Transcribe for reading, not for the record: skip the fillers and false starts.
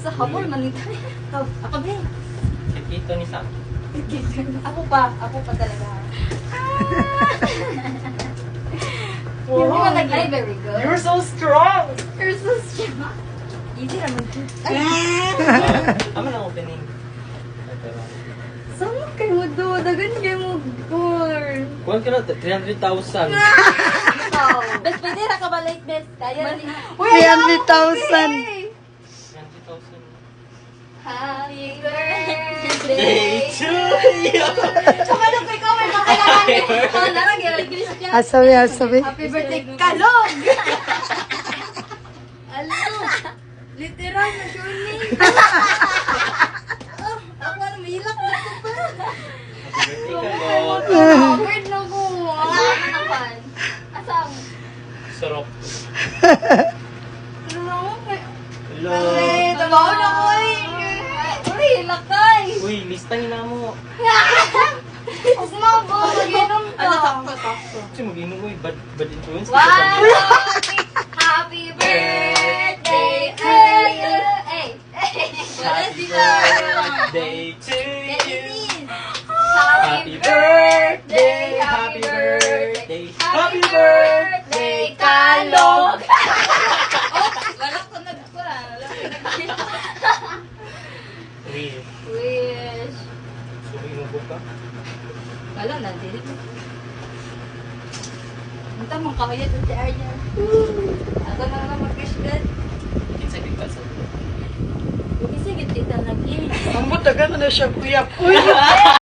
Sa habol, manita. Ako ba? Kito ni Sam. Ako pa talaga. Wow. Hindi mo nag-ay, very good. You're so strong! You're so strong. Easy naman to. Ama lang opening. Saan kayo mo do? Dagan kayo mo corn. Kuhan ka na, 300,000. Bes, pwede na ka ba like bes? Kaya ni. 300,000. 300,000. Happy birthday Day to you! Tsaka nung ikaw may makailangan. Oh, narang Christian. Asabi. Happy birthday, Kalog! Ano? Literal na shuni. Ako na mahilak na ko pa. Birthday ka, Lord. Covered na ko. Ano naman? Asam? Sarap. Ano? Lord. Ay, tabaw na ko eh. Uy, hilakay. Uy, listahin na mo. Huwag mo po, mag-inom ka. Kasi mag-inom mo, bad influence. One, happy birthday to you. Hey, wala Happy sila. birthday to you. Happy birthday, Happy birthday. happy birthday, Kalog. Wala ko nagkura. Wish. Wish. Suminubo ka. Wala na, dili mo. Ang tamang kahayat sa area. Ako na lang mag-wish God. Kinsa gid ka sa. Sige, tita lagi. Ang butagan na siya, kuya. Uy!